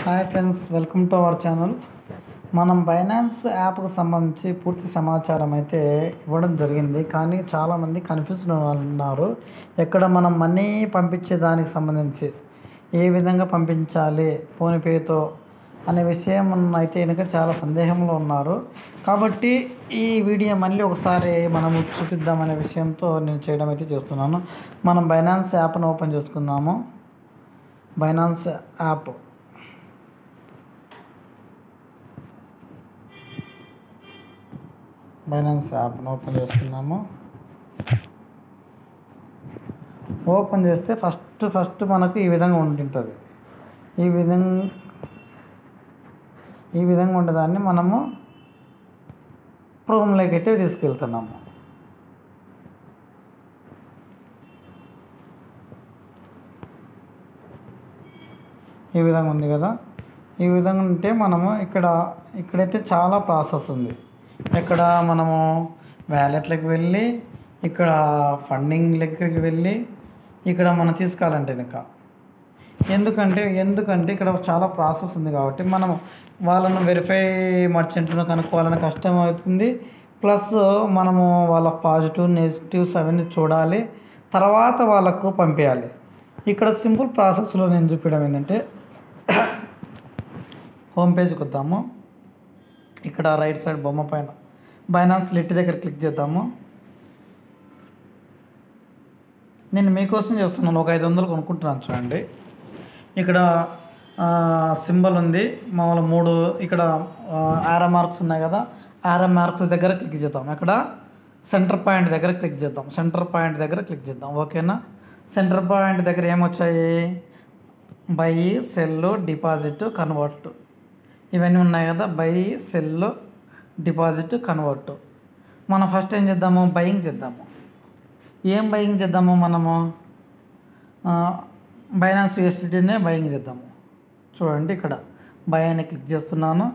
Hi friends, welcome to our channel. మనం Binance యాప్కి సంబంధించి పూర్తి సమాచారం అయితే ఇవ్వడం జరిగింది. కానీ చాలామంది కన్ఫ్యూజ్డ్ ఉన్నారు. ఎక్కడ మనం మనీ పంపించే దానికి సంబంధించి ఏ విధంగా పంపించాలి ఫోన్పేతో అనే విషయం అయితే కనుక చాలా సందేహంలో ఉన్నారు. కాబట్టి ఈ వీడియో మళ్ళీ ఒకసారి మనము చూపిద్దామనే విషయంతో నేను చేయడం అయితే చేస్తున్నాను. మనం బైనాన్స్ యాప్ను ఓపెన్ చేసుకున్నాము. బైనాన్స్ యాప్ యాప్ను ఓపెన్ చేస్తున్నాము. ఓపెన్ చేస్తే ఫస్ట్ మనకు ఈ విధంగా ఉంటుంటుంది. ఈ విధంగా ఉండేదాన్ని మనము క్రోమ్లోకి అయితే తీసుకెళ్తున్నాము. ఈ విధంగా ఉంది కదా. ఈ విధంగా ఉంటే మనము ఇక్కడైతే చాలా ప్రాసెస్ ఉంది. ఇక్కడ మనము వ్యాలెట్లకు వెళ్ళి, ఇక్కడ ఫండింగ్ దగ్గరికి వెళ్ళి, ఇక్కడ మనం తీసుకోవాలంటే ఎందుకంటే ఇక్కడ చాలా ప్రాసెస్ ఉంది. కాబట్టి మనం వాళ్ళను వెరిఫై మర్చెంట్ను కనుక్కోవాలని కష్టం అవుతుంది. ప్లస్ మనము వాళ్ళ పాజిటివ్ నెగిటివ్స్ అవన్నీ చూడాలి, తర్వాత వాళ్ళకు పంపించాలి. ఇక్కడ సింపుల్ ప్రాసెస్లో నేను చూపించడం ఏంటంటే, హోమ్ పేజ్కి వద్దాము. ఇక్కడ రైట్ సైడ్ బొమ్మ పైన బైనాన్స్ లిట్ దగ్గర క్లిక్ చేద్దాము. నేను మీకోసం చేస్తున్నాను. ఒక 500 కొనుక్కుంటున్నాను చూడండి. ఇక్కడ సింబల్ ఉంది. మామూలు 3 ఇక్కడ ఆరో మార్క్స్ ఉన్నాయి కదా. ఆరో మార్క్స్ దగ్గర క్లిక్ చేద్దాం. ఇక్కడ సెంటర్ పాయింట్ దగ్గర క్లిక్ చేద్దాం. ఓకేనా. సెంటర్ పాయింట్ దగ్గర ఏమొచ్చాయి? బై, సెల్, డిపాజిట్, కన్వర్ట్ ఇవన్నీ ఉన్నాయి కదా. By, cell, deposit, convert. మనం ఫస్ట్ ఏం చేద్దాము? బయింగ్ చేద్దాము. ఏం బయింగ్ చేద్దాము? మనము బైనాన్స్ USDTనే బయింగ్ చేద్దాము. చూడండి, ఇక్కడ బై అని క్లిక్ చేస్తున్నాను.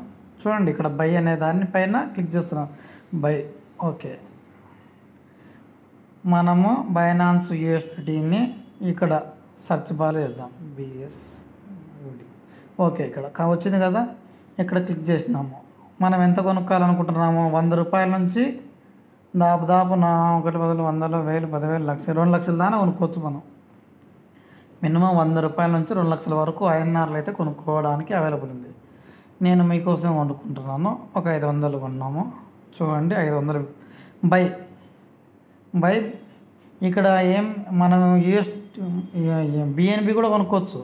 చూడండి, ఇక్కడ బై అనే దాని పైన క్లిక్ చేస్తున్నాను. బై. ఓకే, మనము బైనాన్స్ USDTని ఇక్కడ సెర్చ్ బార్లో చేద్దాం. BSUD. ఓకే, ఇక్కడ వచ్చింది కదా. ఇక్కడ క్లిక్ చేసినాము. మనం ఎంత కొనుక్కోవాలనుకుంటున్నాము? 100 రూపాయల నుంచి దాదాపు 1, 10, 100, 1000, 10,000, 1,00,000, 2 లక్షల దాకా కొనుక్కోవచ్చు. మనం మినిమం 100 రూపాయల నుంచి 2 లక్షల వరకు INRలు అయితే కొనుక్కోవడానికి అవైలబుల్ ఉంది. నేను మీకోసం కొనుక్కుంటున్నాను. ఒక 500 కొన్నాము. చూడండి, 500 బై. ఇక్కడ మనం BNB కూడా కొనుక్కోవచ్చు,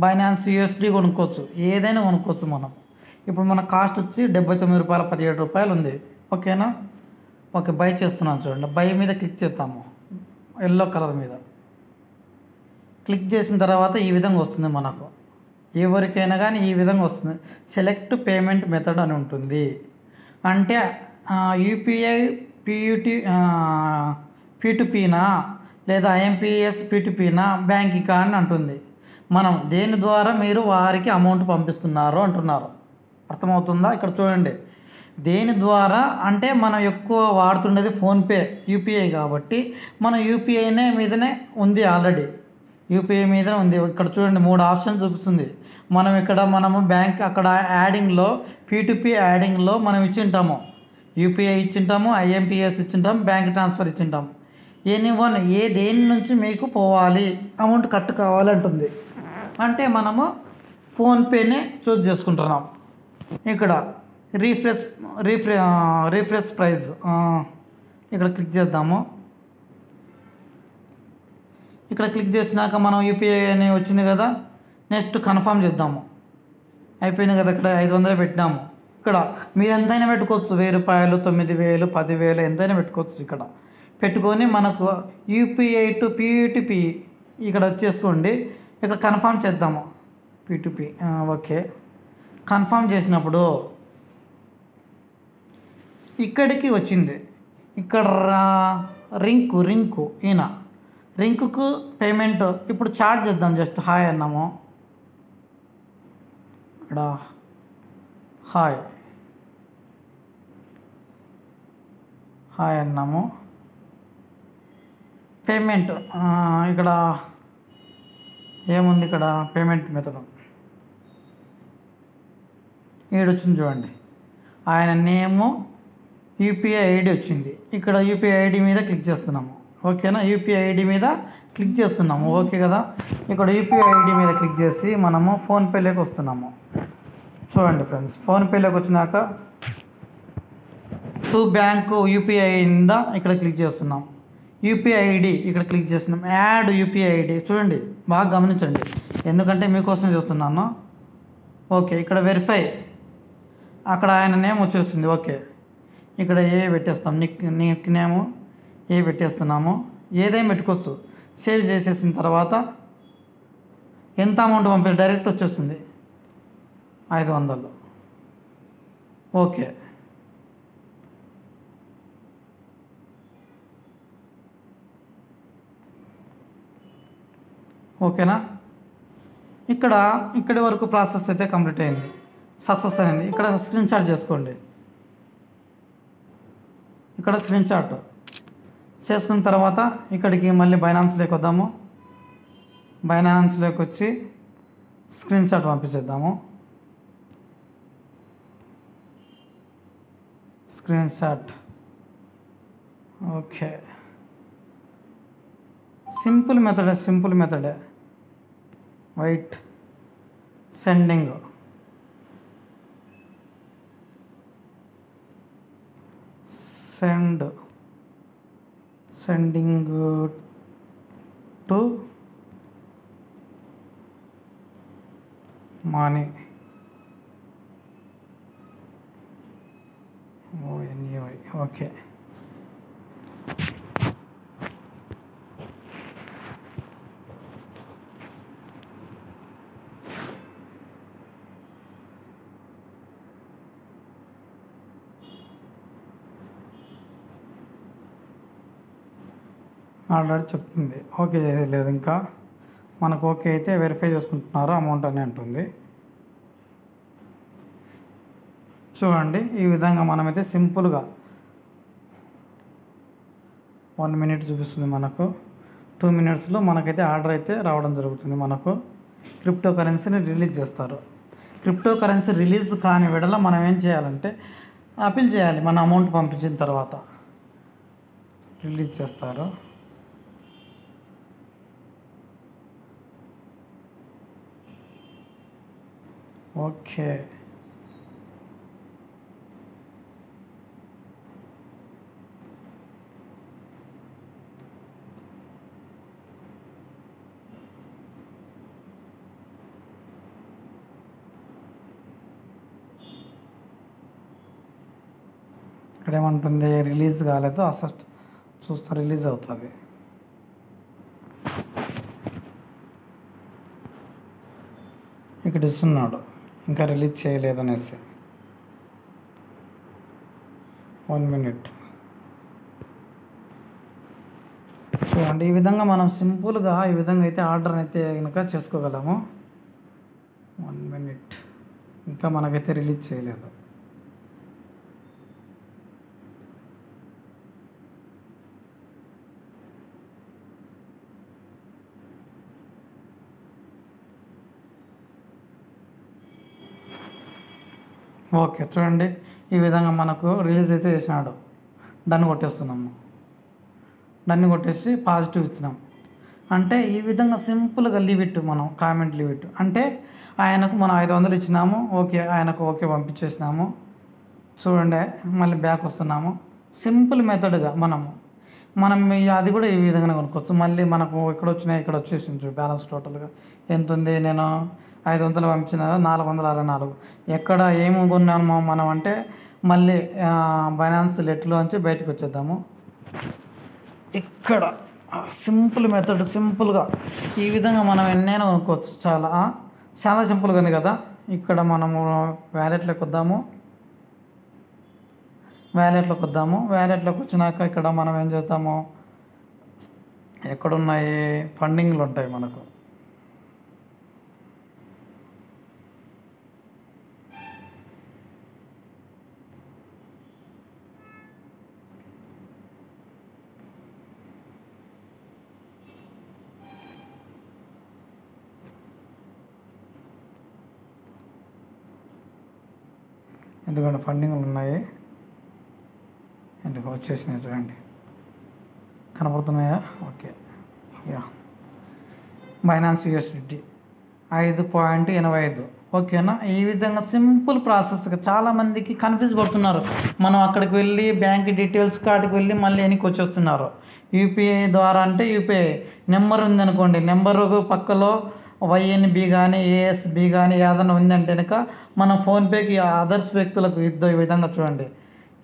బైనాన్స్ USD కొనుక్కోవచ్చు, ఏదైనా కొనుక్కోవచ్చు మనం. ఇప్పుడు మన కాస్ట్ వచ్చి 79 రూపాయలు, 17 రూపాయలు ఉంది. ఓకేనా. ఓకే, బై చేస్తున్నాను. చూడండి, బై మీద క్లిక్ చేస్తాము. ఎల్లో కలర్ మీద క్లిక్ చేసిన తర్వాత ఈ విధంగా వస్తుంది. మనకు ఎవరికైనా కానీ ఈ విధంగా వస్తుంది. సెలెక్ట్ పేమెంట్ మెథడ్ అని ఉంటుంది. అంటే UPI P2Pనా లేదా IMPS P2Pనా బ్యాంకింగ్ అని అంటుంది. మనం దేని ద్వారా మీరు వారికి అమౌంట్ పంపిస్తున్నారు అంటున్నారు. అర్థమవుతుందా? ఇక్కడ చూడండి, దేని ద్వారా అంటే మనం ఎక్కువ వాడుతుండేది ఫోన్పే, UPI కాబట్టి మనం UPI మీదనే ఉంది. ఆల్రెడీ UPI మీదనే ఉంది. ఇక్కడ చూడండి, 3 ఆప్షన్స్ చూపిస్తుంది. మనము బ్యాంక్ అక్కడ యాడింగ్లో P2P యాడింగ్లో మనం ఇచ్చింటాము. UPI ఇచ్చింటాము, IMPS ఇచ్చింటాము, బ్యాంక్ ట్రాన్స్ఫర్ ఇచ్చింటాము. దేని నుంచి మీకు పోవాలి, అమౌంట్ కట్ కావాలంటుంది. అంటే మనము ఫోన్పేనే చూస్ చేసుకుంటున్నాం. ఇక్కడ రీఫ్రెష్ ప్రైస్ ఇక్కడ క్లిక్ చేద్దాము. ఇక్కడ క్లిక్ చేసినాక మనం UPI అని వచ్చింది కదా. నెక్స్ట్ కన్ఫర్మ్ చేద్దాము. అయిపోయింది కదా. ఇక్కడ 500 పెట్టినాము. ఇక్కడ మీరు ఎంతైనా పెట్టుకోవచ్చు. 1000 రూపాయలు, 9,000, 10,000 ఎంతైనా పెట్టుకోవచ్చు. ఇక్కడ పెట్టుకొని మనకు UPI to P2P ఇక్కడ వచ్చేసుకోండి. ఇక్కడ కన్ఫర్మ్ చేద్దాము. P2P. ఓకే, కన్ఫర్మ్ చేసినప్పుడు ఇక్కడికి వచ్చింది. ఇక్కడ రింకు రింకుకు పేమెంట్ ఇప్పుడు చార్జ్ చేద్దాం. జస్ట్ హాయ్ అన్నాము. ఇక్కడ హాయ్ అన్నాము. పేమెంట్ ఇక్కడ ఏముంది? ఇక్కడ పేమెంట్ మెథడ్ వచ్చింది చూడండి, ఆయన నేము యూపీఐ ఐడి వచ్చింది. ఇక్కడ యూపీఐ ఐడి మీద క్లిక్ చేస్తున్నాము. ఓకేనా, యూపీఐ ఐడి మీద క్లిక్ చేస్తున్నాము. ఓకే కదా, ఇక్కడ యూపీఐ ఐడి మీద క్లిక్ చేసి మనము ఫోన్పేలోకి వస్తున్నాము. చూడండి ఫ్రెండ్స్, ఫోన్పేలోకి వచ్చినాక టు బ్యాంకు యూపీఐ ఉందా, ఇక్కడ క్లిక్ చేస్తున్నాం. యూపీఐ ఐడి ఇక్కడ క్లిక్ చేస్తున్నాం. యాడ్ యూపీఐ ఐడి చూడండి, బాగా గమనించండి, ఎందుకంటే మీకోసం చూస్తున్నాను. ఓకే, ఇక్కడ వెరిఫై, అక్కడ ఆయన నేమ్ వచ్చేస్తుంది. ఓకే, ఇక్కడ ఏ పెట్టేస్తాం, నిక్ నేము ఏ పెట్టేస్తున్నాము. ఏదైనా పెట్టుకోవచ్చు. సేవ్ చేసేసిన తర్వాత ఎంత అమౌంట్ పంపారు డైరెక్ట్ వచ్చేస్తుంది, 500. ఓకే, ఓకేనా, ఇక్కడి వరకు ప్రాసెస్ అయితే కంప్లీట్ అయింది, సక్సెస్ అయింది. ఇక్కడ స్క్రీన్ షాట్ చేసుకోండి. ఇక్కడ స్క్రీన్ షాట్ చేసుకున్న తర్వాత ఇక్కడికి మళ్ళీ బైనాన్స్లోకి వద్దాము. బైనాన్స్లోకి వచ్చి స్క్రీన్ షాట్ పంపించేద్దాము. Screenshot. ఓకే, సింపుల్ మెథడే. Wait sending, sending to money. Okay, already చెప్తుంది. ఓకే లేదు, ఇంకా మనకు ఓకే అయితే వెరిఫై చేసుకుంటున్నారు అమౌంట్ అని అంటుంది. చూడండి, ఈ విధంగా మనమైతే సింపుల్గా 1 minute చూపిస్తుంది. మనకు 2 minutesలో మనకైతే ఆర్డర్ అయితే రావడం జరుగుతుంది. మనకు క్రిప్టో కరెన్సీని రిలీజ్ చేస్తారు. క్రిప్టో కరెన్సీ రిలీజ్ కాని విడల మనం ఏం చేయాలంటే అపీల్ చేయాలి. మన అమౌంట్ పంపించిన తర్వాత రిలీజ్ చేస్తారు. ఓకే, ఇక్కడ ఏమంటుంది, రిలీజ్ కాలేదు, అసెస్ట్ చూస్తే రిలీజ్ అవుతుంది. ఇక్కడ ఇస్తున్నాడు, ఇంకా రిలీజ్ చేయలేదనేసి. 1 minute. చూడండి, ఈ విధంగా మనం సింపుల్గా ఈ విధంగా అయితే ఆర్డర్ అయితే కనుక చేసుకోగలము. 1 minute, ఇంకా మనకైతే రిలీజ్ చేయలేదు. ఓకే, చూడండి, ఈ విధంగా మనకు రిలీజ్ అయితే చేసినాడు. డన్ కొట్టేస్తున్నాము. డన్ కొట్టేసి పాజిటివ్ ఇస్తున్నాం. అంటే ఈ విధంగా సింపుల్గా లీవ్ ఇట్, మనం కామెంట్ లీవ్ ఇట్ అంటే ఆయనకు మనం 500 ఇచ్చినాము. ఓకే, ఆయనకు ఓకే పంపించేసినాము. చూడండి, మళ్ళీ బ్యాక్ వస్తున్నాము. సింపుల్ మెథడ్గా మనం అది కూడా ఈ విధంగా కొనుక్కోవచ్చు. మళ్ళీ మనకు ఇక్కడ వచ్చినాయి, ఇక్కడ వచ్చేసింది బ్యాలెన్స్ టోటల్గా ఎంత ఉంది. నేను 500 పంపించిన 464. ఎక్కడ ఏమి కొన్నాము మనం అంటే మళ్ళీ బైనాన్స్ లెట్లోంచి బయటకు వచ్చేద్దాము. ఇక్కడ సింపుల్ మెథడ్, సింపుల్గా ఈ విధంగా మనం ఎన్నైనా కొనుక్కోవచ్చు. చాలా సింపుల్గా ఉంది కదా. ఇక్కడ మనము వ్యాలెట్లోకి వద్దాము. వ్యాలెట్లోకి వచ్చినాక ఇక్కడ మనం ఏం చేస్తాము, ఎక్కడున్నాయి ఫండింగ్లు ఉంటాయి మనకు. ఎందుకంటే ఫండింగ్లు ఉన్నాయి. ఎందుకు వచ్చేసినాయి చూడండి, కనపడుతున్నాయా? Okay, yeah Binance USDT 5.85. ఓకేనా? ఈ విధంగా సింపుల్ ప్రాసెస్గా చాలామందికి కన్ఫ్యూజ్ పడుతున్నారు. మనం అక్కడికి వెళ్ళి బ్యాంక్ డీటెయిల్స్ కాడికి వెళ్ళి మళ్ళీ వెనక్కి వచ్చేస్తున్నారు. యూపీఐ ద్వారా అంటే యూపీఐ నెంబర్ ఉందనుకోండి, నెంబరు పక్కలో వైఎన్బి కానీ ఏఎస్బి కానీ ఏదైనా ఉందంటే కనుక మనం ఫోన్పేకి అదర్స్ వ్యక్తులకు ఈ విధంగా చూడండి.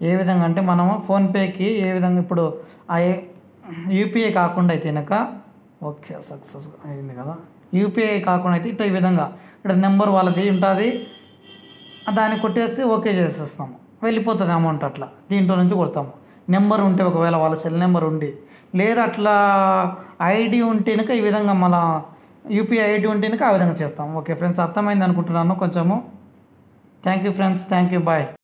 ఏ విధంగా అంటే మనము ఫోన్పేకి ఏ విధంగా ఇప్పుడు యూపీఐ కాకుండా అయితే కనుక ఓకే సక్సెస్ అయింది కదా. యూపీఐ కాకుండా అయితే ఇట్లా ఈ విధంగా ఇక్కడ నెంబర్ వాళ్ళది ఉంటుంది, దాన్ని కొట్టేసి ఓకే చేసేస్తాము, వెళ్ళిపోతుంది అమౌంట్. అట్లా దీంట్లో నుంచి కొడతాము. నెంబర్ ఉంటే ఒకవేళ వాళ్ళ సెల్ నెంబర్ ఉండి, లేదా అట్లా ఐడి ఉంటే కనుక ఈ విధంగా మళ్ళీ యూపీఐ ఐడి ఉంటే కనుక ఆ విధంగా చేస్తాము. ఓకే ఫ్రెండ్స్, అర్థమైంది అనుకుంటున్నాను కొంచెము. Thank you friends, thank you, bye.